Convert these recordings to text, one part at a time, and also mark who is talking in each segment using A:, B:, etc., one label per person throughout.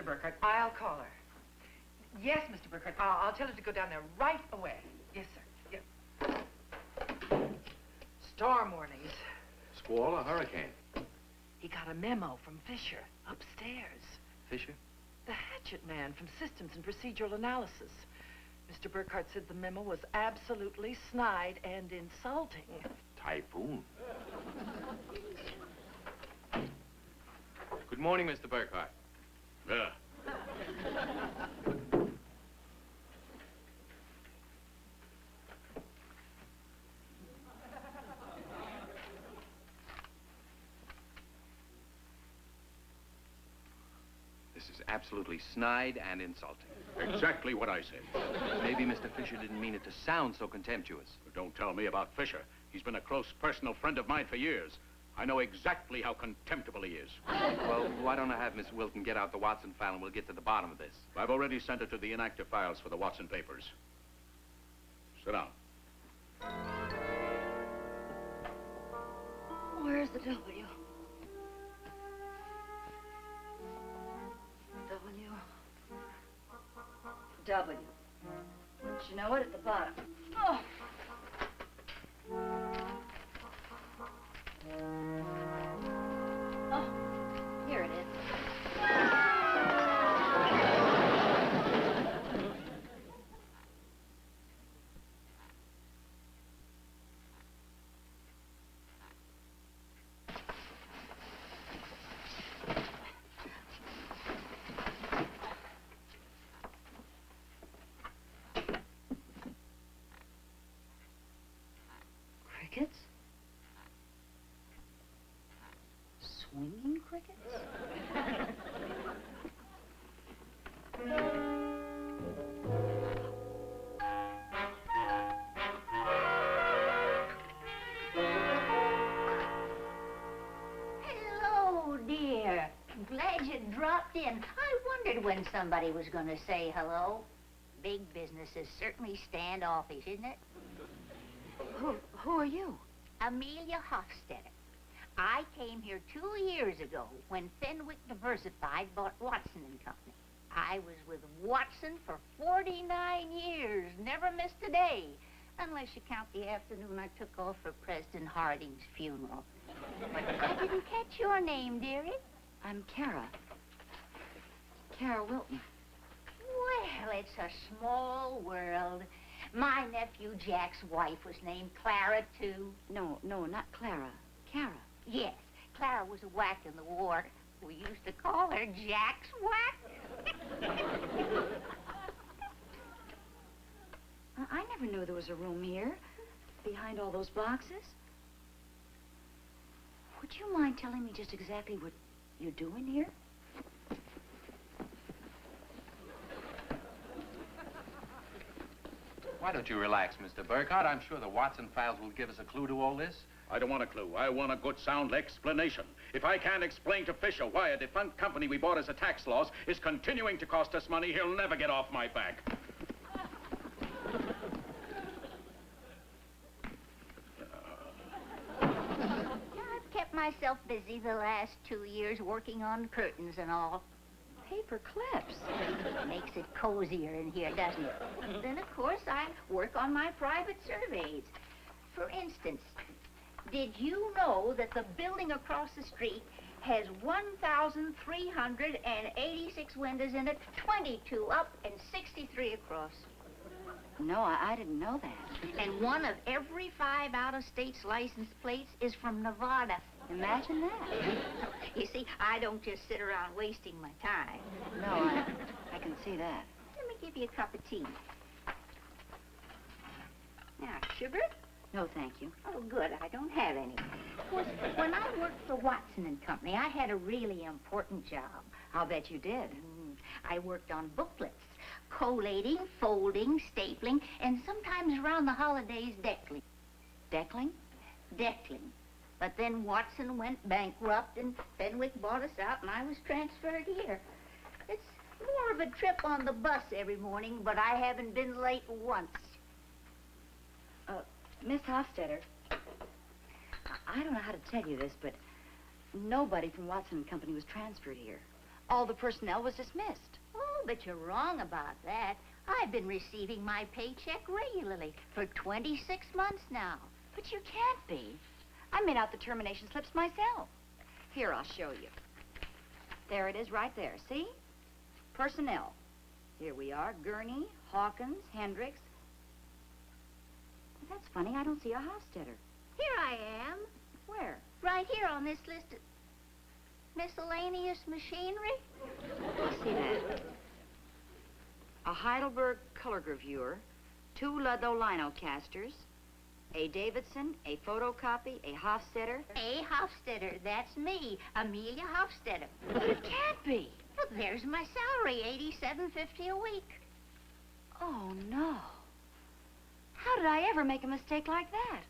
A: Burkhardt. I'll call her. Yes, Mr. Burkhardt. I'll tell her to go down there right away. Yes, sir. Yes. Storm warnings.
B: Squall or hurricane?
A: He got a memo from Fisher upstairs.
B: Fisher?
A: The hatchet man from Systems and Procedural Analysis. Mr. Burkhardt said the memo was absolutely snide and insulting.
B: Typhoon. Good morning, Mr. Burkhardt.
C: Yeah.
B: This is absolutely snide and insulting.
C: Exactly what I said.
B: Maybe Mr. Fisher didn't mean it to sound so contemptuous.
C: Don't tell me about Fisher. He's been a close personal friend of mine for years. I know exactly how contemptible he is.
B: Well, why don't I have Miss Wilton get out the Watson file and we'll get to the bottom of this.
C: I've already sent it to the inactive files for the Watson papers. Sit down.
D: Where's the W? W. Don't you know it? At the bottom. Oh. Oh, here it is. Crickets? Swinging crickets?
E: Hello, dear. Glad you dropped in. I wondered when somebody was going to say hello. Big business is certainly standoffish, isn't it?
D: Who are you?
E: Amelia Hofstetter. I came here 2 years ago when Fenwick Diversified bought Watson and Company. I was with Watson for 49 years, never missed a day, unless you count the afternoon I took off for President Harding's funeral. But I didn't catch your name, dearie.
D: I'm Cara. Cara Wilton.
E: Well, it's a small world. My nephew Jack's wife was named Clara, too.
D: No, not Clara. Cara.
E: Yes, Clara was a whack in the war. We used to call her Jack's whack.
D: I never knew there was a room here, behind all those boxes. Would you mind telling me just exactly what you're doing here?
B: Why don't you relax, Mr. Burkhardt? I'm sure the Watson files will give us a clue to all this.
C: I don't want a clue. I want a good, sound explanation. If I can't explain to Fisher why a defunct company we bought as a tax loss is continuing to cost us money, he'll never get off my back.
E: I've kept myself busy the last 2 years working on curtains and all.
D: Paper clips.
E: Makes it cozier in here, doesn't it? Then, of course, I work on my private surveys. For instance, did you know that the building across the street has 1,386 windows in it, 22 up and 63 across?
D: No, I didn't know that.
E: And one of every 5 out-of-state's license plates is from Nevada.
D: Imagine that.
E: You see, I don't just sit around wasting my time.
D: No, I can see that.
E: Let me give you a cup of tea. Now, sugar?
D: No, thank you.
E: Oh, good. I don't have any. Of course, when I worked for Watson and Company, I had a really important job.
D: I'll bet you did.
E: I worked on booklets, collating, folding, stapling, and sometimes around the holidays, deckling.
D: Deckling?
E: Deckling. But then Watson went bankrupt and Fenwick bought us out and I was transferred here. It's more of a trip on the bus every morning, but I haven't been late once.
D: Miss Hofstetter, I don't know how to tell you this, but nobody from Watson and Company was transferred here. All the personnel was dismissed.
E: Oh, but you're wrong about that. I've been receiving my paycheck regularly for 26 months now.
D: But you can't be. I made out the termination slips myself. Here, I'll show you. There it is right there, see? Personnel. Here we are, Gurney, Hawkins, Hendricks. Well, that's funny, I don't see a Hofstetter.
E: Here I am,
D: Where?
E: right here on this list of miscellaneous machinery.
D: I see that. A Heidelberg color gravure, 2 Ludlow lino casters, a Davidson, a photocopy, a Hofstetter.
E: A Hofstetter, that's me, Amelia Hofstetter.
D: But it can't be.
E: Well, there's my salary, $87.50 a week.
D: Oh, no. How did I ever make a mistake like that?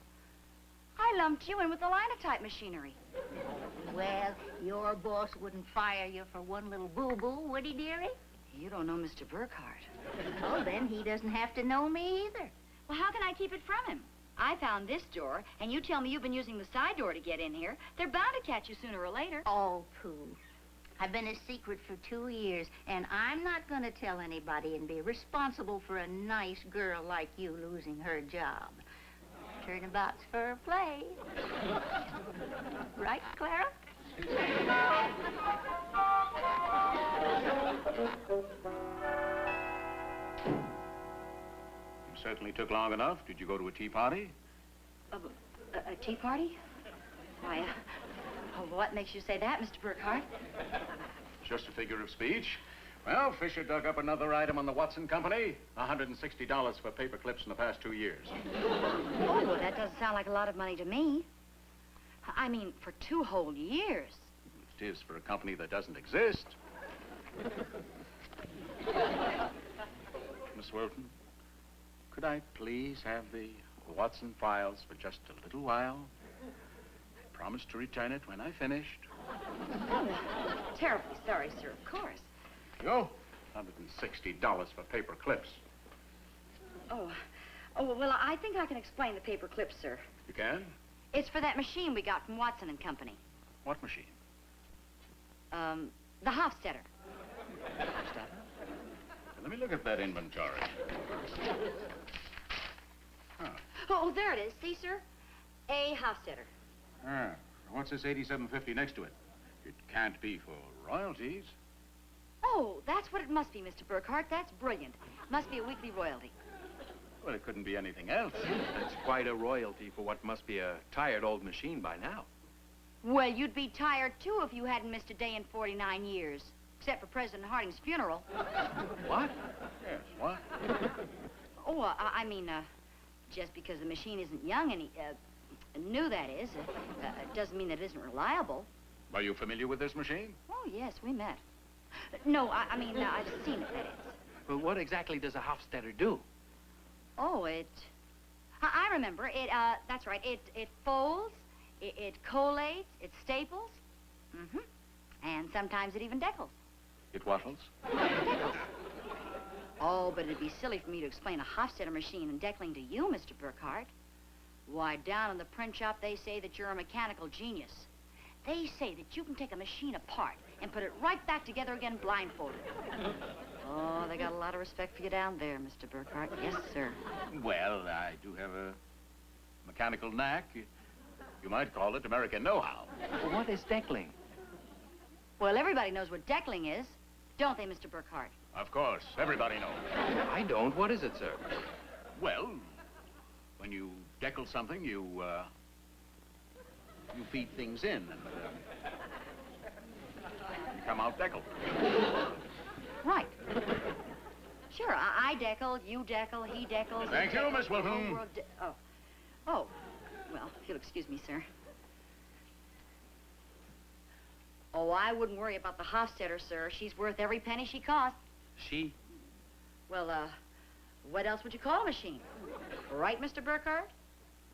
D: I lumped you in with the linotype machinery.
E: Well, your boss wouldn't fire you for one little boo-boo, would he, dearie?
D: You don't know Mr. Burkhardt.
E: Oh, then he doesn't have to know me either.
D: Well, how can I keep it from him? I found this door, and you tell me you've been using the side door to get in here. They're bound to catch you sooner or later.
E: Oh, pooh. I've been a secret for 2 years, and I'm not going to tell anybody and be responsible for a nice girl like you losing her job. Turnabout's fair play. Right, Clara?
C: You certainly took long enough. Did you go to a tea party?
D: A tea party? Why, what makes you say that, Mr. Burkhardt?
C: Just a figure of speech. Well, Fisher dug up another item on the Watson Company. $160 for paper clips in the past 2 years.
D: Oh, well, that doesn't sound like a lot of money to me. I mean, for 2 whole years.
C: It is for a company that doesn't exist. Miss Wilton, could I please have the Watson files for just a little while? I promised to return it when I finished.
D: Oh, terribly sorry, sir, of course.
C: Yo, $160 for paper clips.
D: Oh, well, I think I can explain the paper clips, sir.
C: You can?
D: It's for that machine we got from Watson and Company.
C: What machine?
D: The Hofstetter.
C: Let me look at that inventory. Huh.
D: Oh, there it is. See, sir? A Hofstetter.
C: Ah, what's this $87.50 next to it? It can't be for royalties.
D: Oh, that's what it must be, Mr. Burkhardt. That's brilliant. Must be a weekly royalty.
C: Well, it couldn't be anything else.
B: That's quite a royalty for what must be a tired old machine by now.
D: Well, you'd be tired, too, if you hadn't missed a day in 49 years. Except for President Harding's funeral.
C: What? Yes, what?
D: Oh, I mean, just because the machine isn't young and new, that is, doesn't mean that it isn't reliable.
C: Are you familiar with this machine?
D: Oh, yes, we met. No, I mean, I've seen it, that is.
B: Well, what exactly does a Hofstetter do?
D: Oh, I remember. That's right. It folds, it collates, it staples. Mm-hmm. And sometimes it even decals.
C: It wattles?
D: Decals. Oh, but it'd be silly for me to explain a Hofstetter machine and deckling to you, Mr. Burkhardt. Why, down in the print shop, they say that you're a mechanical genius. They say that you can take a machine apart and put it right back together again blindfolded. Oh, they got a lot of respect for you down there, Mr. Burkhardt. Yes, sir.
C: Well, I do have a mechanical knack. You might call it American know-how.
B: Well, what is deckling?
D: Well, everybody knows what deckling is, don't they, Mr. Burkhardt?
C: Of course, everybody knows.
B: I don't. What is it, sir?
C: Well, when you deckle something, you feed things in and you come out deckled.
D: Right. Sure, I deckle, you deckle, he deckles.
C: Thank you, Miss Wilton.
D: the whole world Oh, well, if you'll excuse me, sir. Oh, I wouldn't worry about the Hofstetter, sir. She's worth every penny she cost.
B: She?
D: Well, what else would you call a machine? Right, Mr. Burkhardt?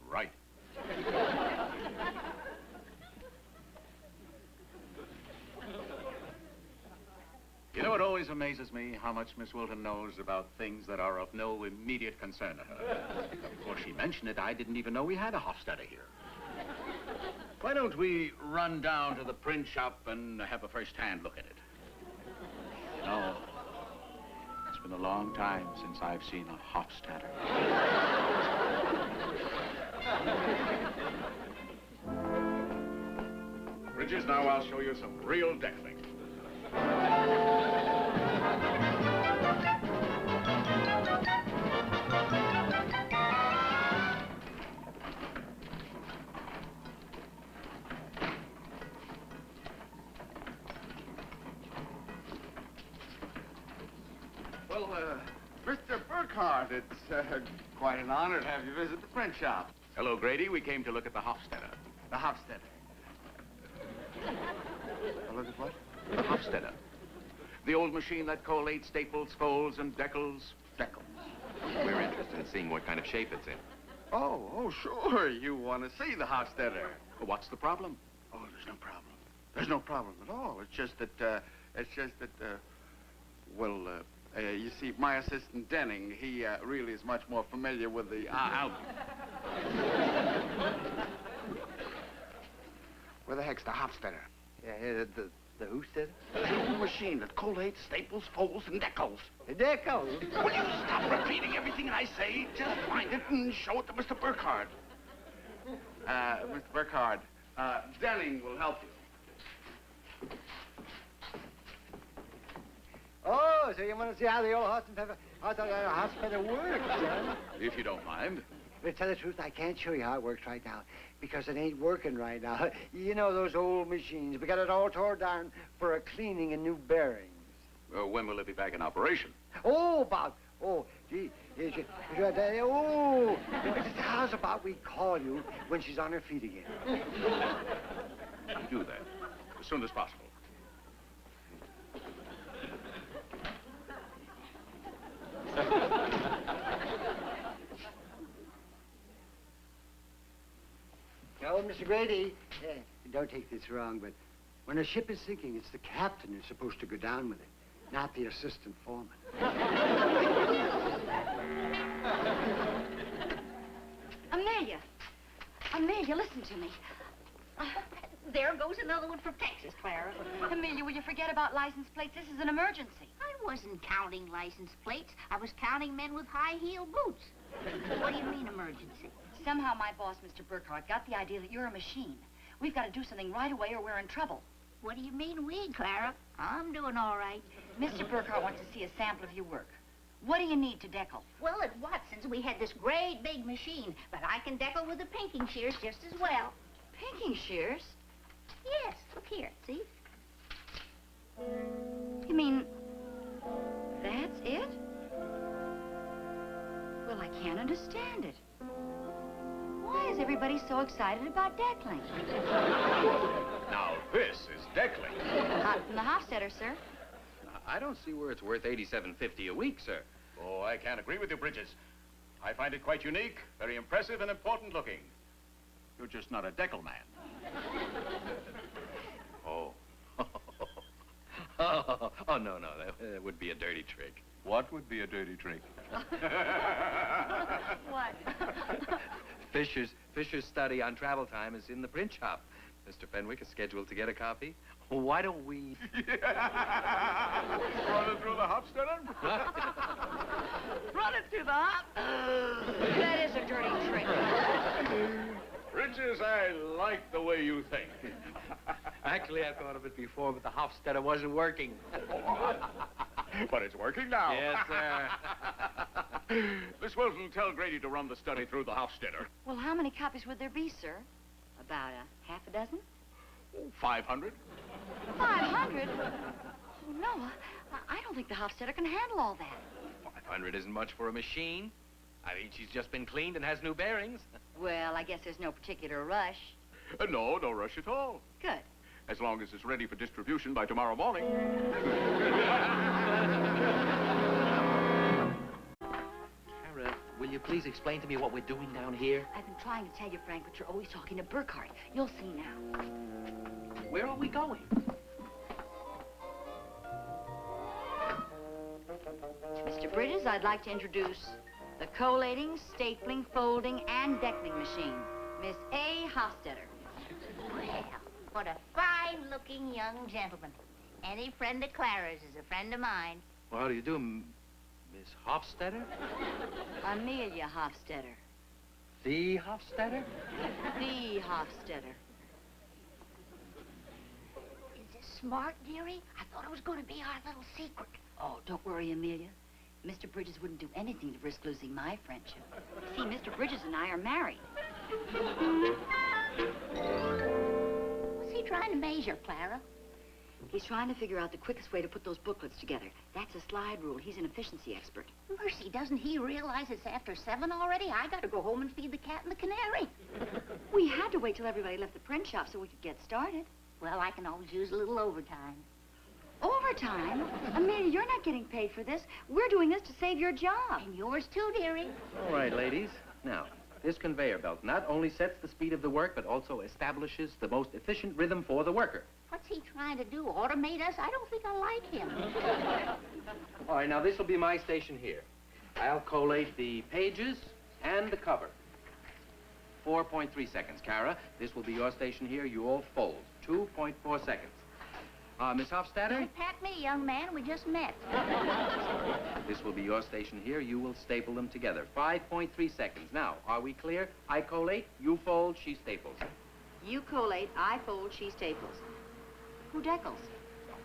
C: Right. You know, it always amazes me how much Miss Wilton knows about things that are of no immediate concern to her. Before she mentioned it, I didn't even know we had a Hofstetter here. Why don't we run down to the print shop and have a first-hand look at it? No. It's been a long time since I've seen a Hofstetter. Bridges, now I'll show you some real deckling.
F: Well, Mr. Burkhardt, it's quite an honor to have you visit the print shop.
C: Hello, Grady. We came to look at the Hofstetter.
F: The Hofstetter. Look at what?
C: The Hofstetter. The old machine that collates, staples, folds, and decals.
F: Decals.
B: We're interested in seeing what kind of shape it's in.
F: Oh, sure. You want to see the Hofstetter.
C: Well, what's the problem?
F: Oh, there's no problem. There's no problem at all. It's just that, you see, my assistant Denning, he really is much more familiar with the album. Where the heck's the Hofstetter?
G: Yeah, the Hofstetter?
F: The old machine that collates, staples, folds, and decals.
G: Decals?
F: Will you stop repeating everything I say? Just find it and show it to Mr. Burkhardt. Mr. Burkhardt, Denning will help you.
G: Oh, so you want to see how the old Hofstetter works, huh?
C: If you don't mind.
G: To tell the truth, I can't show you how it works right now, because it ain't working right now. You know those old machines. We got it all tore down for a cleaning and new bearings.
C: When will it be back in operation?
G: How's about we call you when she's on her feet again?
C: Do that. As soon as possible.
G: No, Mr. Grady, don't take this wrong, but when a ship is sinking, it's the captain who's supposed to go down with it, not the assistant foreman.
D: Amelia! Amelia, listen to me.
E: There goes another one from Texas, Clara.
D: Amelia, will you forget about license plates? This is an emergency.
E: I wasn't counting license plates. I was counting men with high-heel boots. What do you mean, emergency?
D: Somehow my boss, Mr. Burkhardt, got the idea that you're a machine. We've got to do something right away or we're in trouble.
E: What do you mean, we, Clara? I'm doing all right.
D: Mr. Burkhardt wants to see a sample of your work. What do you need to decal?
E: Well, at Watson's, we had this great big machine, but I can decal with the pinking shears just as well.
D: Pinking shears?
E: Yes, look here, see?
D: You mean, that's it? Well, I can't understand it. Why is everybody so excited about deckling?
C: Now, this is deckling.
D: Not from the Hofstetter, sir.
B: I don't see where it's worth $87.50 a week, sir.
C: Oh, I can't agree with you, Bridges. I find it quite unique, very impressive, and important looking. You're just not a decal man.
B: Oh. Oh, no, that would be a dirty trick.
C: What would be a dirty trick?
D: What?
B: Fisher's study on travel time is in the print shop. Mr. Fenwick is scheduled to get a copy. Why don't we...
C: Run it through the Hofstetter?
D: Run it through the hop. That is a dirty trick.
C: Bridges, I like the way you think.
B: Actually, I thought of it before, but the Hofstetter wasn't working.
C: But it's working now.
B: Yes, sir.
C: Miss Wilson, tell Grady to run the study through the Hofstetter.
D: Well, how many copies would there be, sir? About half a dozen?
C: 500?
D: 500? Oh, no, I don't think the Hofstetter can handle all that.
B: 500 isn't much for a machine. I mean, she's just been cleaned and has new bearings.
D: Well, I guess there's no particular rush.
C: No rush at all.
D: Good.
C: As long as it's ready for distribution by tomorrow morning.
H: Cara, will you please explain to me what we're doing down here?
D: I've been trying to tell you, Frank, but you're always talking to Burkhardt. You'll see now.
H: Where are we going?
D: Mr. Bridges, I'd like to introduce the collating, stapling, folding, and deckling machine, Miss A. Hofstetter.
E: Well, what a fine-looking young gentleman. Any friend of Clara's is a friend of mine.
B: Well, how do you do, Miss Hofstetter?
D: Amelia Hofstetter.
B: The Hofstetter?
D: The Hofstetter.
E: Is this smart, dearie? I thought it was going to be our little secret.
D: Oh, don't worry, Amelia. Mr. Bridges wouldn't do anything to risk losing my friendship. See, Mr. Bridges and I are married.
E: What's he trying to measure, Clara?
D: He's trying to figure out the quickest way to put those booklets together. That's a slide rule. He's an efficiency expert.
E: Mercy, doesn't he realize it's after 7 already? I gotta go home and feed the cat and the canary.
D: We had to wait till everybody left the print shop so we could get started.
E: Well, I can always use a little overtime.
D: Overtime? Amelia, you're not getting paid for this. We're doing this to save your job.
E: And yours too, dearie.
B: All right, ladies. Now, this conveyor belt not only sets the speed of the work, but also establishes the most efficient rhythm for the worker.
E: What's he trying to do? Automate us? I don't think I like him.
B: All right, now this will be my station here. I'll collate the pages and the cover. 4.3 seconds, Cara. This will be your station here. You all fold. 2.4 seconds. Miss Hofstetter?
E: Don't pat me, young man. We just met.
B: This will be your station here. You will staple them together. 5.3 seconds. Now, are we clear? I collate, you fold, she staples.
D: You collate, I fold, she staples. Who decals?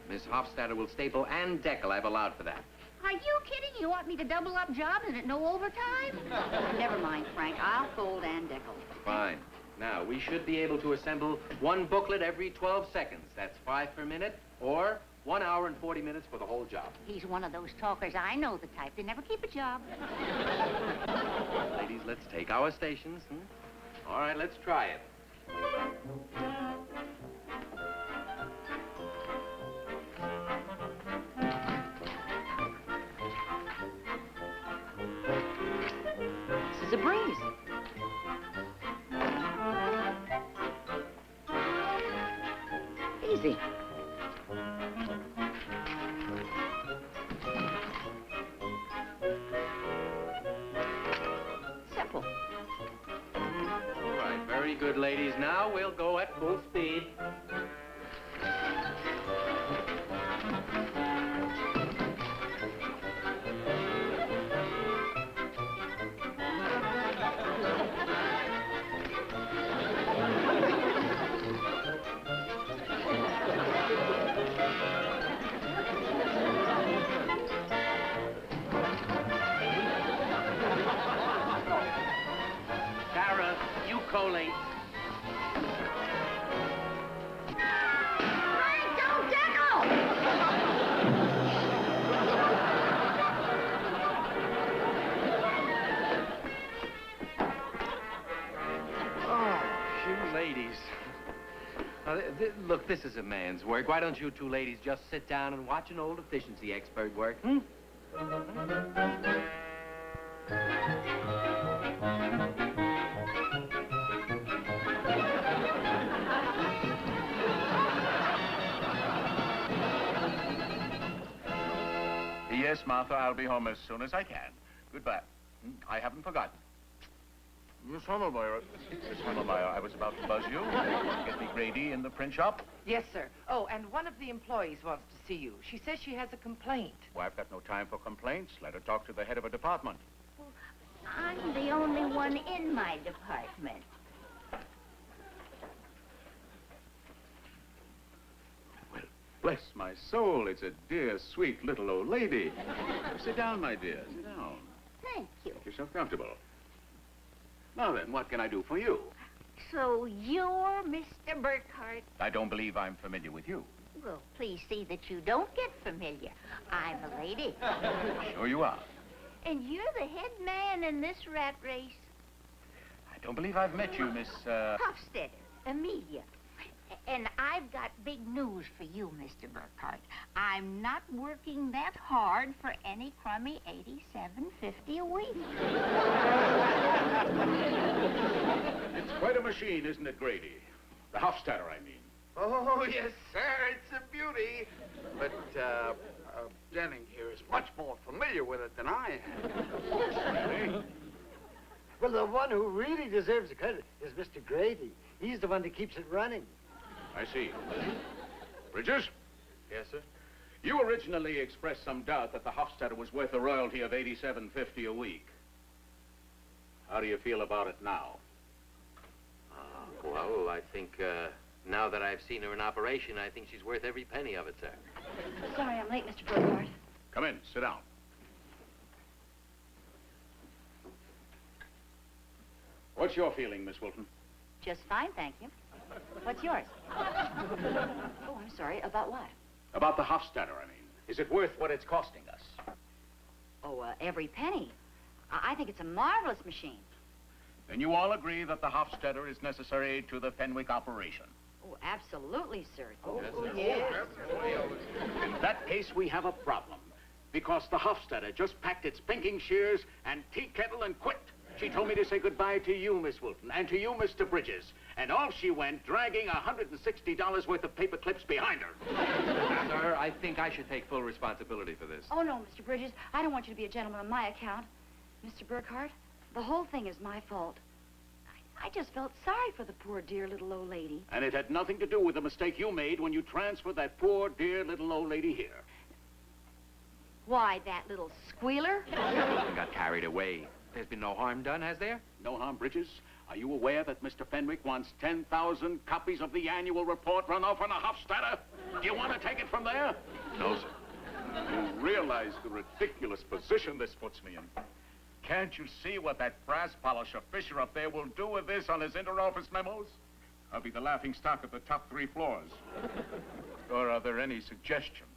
B: Miss Hofstetter will staple and decal. I've allowed for that.
E: Are you kidding? You want me to double up jobs and at no overtime?
D: Never mind, Frank. I'll fold and decal.
B: Fine. Now, we should be able to assemble one booklet every 12 seconds. That's 5 per minute, or 1 hour and 40 minutes for the whole job.
E: He's one of those talkers. I know the type. They never keep a job.
B: Ladies, let's take our stations. All right, let's try it.
D: This is a breeze. Easy. Simple.
B: All right, very good, ladies. Now we'll go at full speed. Cara, you collate.
E: Don't decal!
B: Oh, you ladies. Look, this is a man's work. Why don't you two ladies just sit down and watch an old efficiency expert work,
F: Yes, Martha, I'll be home as soon as I can. Goodbye. I haven't forgotten. Miss Hammelmeyer, I was about to buzz you. Get me Grady in the print shop.
A: Yes, sir. Oh, and one of the employees wants to see you. She says she has a complaint.
F: Well, I've got no time for complaints. Let her talk to the head of a department.
E: I'm the only one in my department.
F: Well, bless my soul, it's a dear, sweet little old lady. Sit down, my dear. Sit down.
E: Thank you.
F: Make yourself comfortable. Now then, what can I do for you?
E: So you're Mr. Burkhart?
F: I don't believe I'm familiar with you.
E: Well, please see that you don't get familiar. I'm a lady.
F: Sure you are.
E: And you're the head man in this rat race.
F: I don't believe I've met you, Miss,
E: Hofstetter, Amelia. And I've got big news for you, Mr. Burkhart. I'm not working that hard for any crummy $87.50 a week.
C: It's quite a machine, isn't it, Grady? The Hofstetter, I mean.
F: Oh, yes, sir. It's a beauty. But, Denning here is much more familiar with it than I am.
G: Well, the one who really deserves the credit is Mr. Grady. He's the one that keeps it running.
C: I see. Bridges?
B: Yes, sir?
C: You originally expressed some doubt that the Hofstetter was worth a royalty of $87.50 a week. How do you feel about it now?
H: Well, I think, now that I've seen her in operation, I think she's worth every penny of it, sir.
D: Sorry I'm late, Mr. Burkhardt.
C: Come in, sit down. What's your feeling, Miss Wilton?
D: Just fine, thank you. What's yours? Oh, I'm sorry. About what?
C: About the Hofstetter, I mean. Is it worth what it's costing us?
D: Oh, every penny. I think it's a marvelous machine.
F: Then you all agree that the Hofstetter is necessary to the Fenwick operation.
D: Oh, absolutely, sir.
A: Yes.
C: In that case, we have a problem. Because the Hofstetter just packed its pinking shears and tea kettle and quit. She told me to say goodbye to you, Miss Wilton, and to you, Mr. Bridges. And off she went, dragging $160 worth of paper clips behind her.
B: Sir, I think I should take full responsibility for this.
D: Oh, no, Mr. Bridges. I don't want you to be a gentleman on my account. Mr. Burkhardt, the whole thing is my fault. I just felt sorry for the poor, dear little old lady.
C: And it had nothing to do with the mistake you made when you transferred that poor, dear little old lady here.
D: Why, that little squealer?
B: I got carried away. There's been no harm done, has there?
C: No harm, Bridges. Are you aware that Mr. Fenwick wants 10,000 copies of the annual report run off on a Hofstetter? Do you want to take it from there?
F: No, sir.
C: You realize the ridiculous position this puts me in.
F: Can't you see what that brass polisher Fisher up there will do with this on his inter-office memos? I'll be the laughing stock of the top 3 floors. Or are there any suggestions?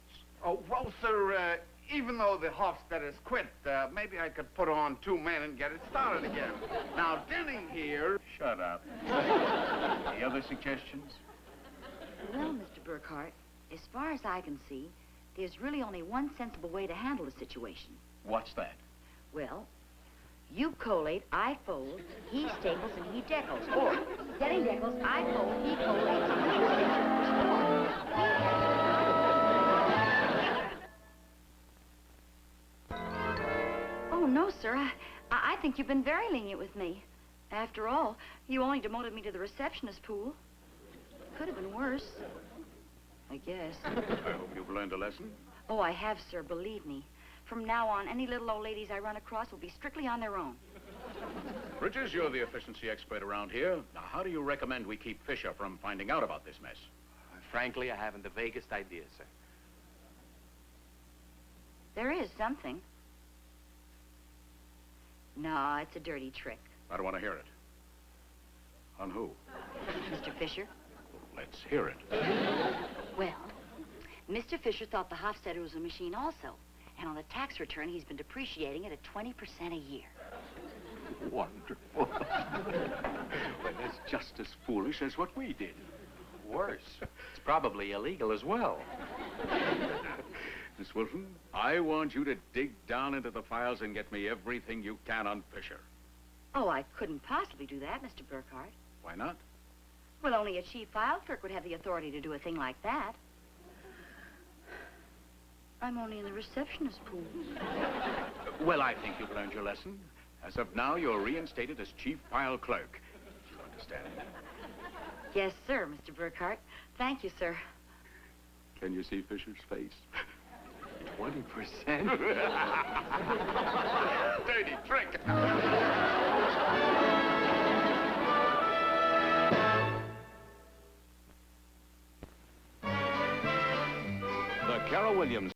I: Oh, well, sir, even though the Hofstetter's quit, maybe I could put on 2 men and get it started again. Now, Denning here...
F: Shut up. Any other suggestions?
D: Well, Mr. Burkhardt, as far as I can see, there's really only one sensible way to handle the situation.
F: What's that?
D: Well, you collate, I fold, he staples, and he decals. Or, Denning decals, I fold, he collates, and he staples. Oh, no, sir. I think you've been very lenient with me. After all, you only demoted me to the receptionist pool. Could have been worse. I guess.
C: I hope you've learned a lesson.
D: Oh, I have, sir, believe me. From now on, any little old ladies I run across will be strictly on their own.
C: Bridges, you're the efficiency expert around here. Now, how do you recommend we keep Fisher from finding out about this mess?
B: Frankly, I haven't the vaguest idea, sir.
D: There is something. No, it's a dirty trick.
C: I don't want to hear it. On who?
D: Mr. Fisher?
C: Let's hear it.
D: Well, Mr. Fisher thought the Hofstetter was a machine also. And on the tax return, he's been depreciating it at 20% a year.
C: Wonderful. Well, that's just as foolish as what we did.
B: Worse. It's probably illegal as well.
C: Miss Wilton, I want you to dig down into the files and get me everything you can on Fisher.
D: Oh, I couldn't possibly do that, Mr. Burkhardt.
C: Why not?
D: Well, only a chief file clerk would have the authority to do a thing like that. I'm only in the receptionist pool.
C: Well, I think you've learned your lesson. As of now, you're reinstated as chief file clerk. You understand?
D: Yes, sir, Mr. Burkhardt. Thank you, sir.
C: Can you see Fisher's face?
B: 20%?
C: Dirty trick.
J: The Cara Williams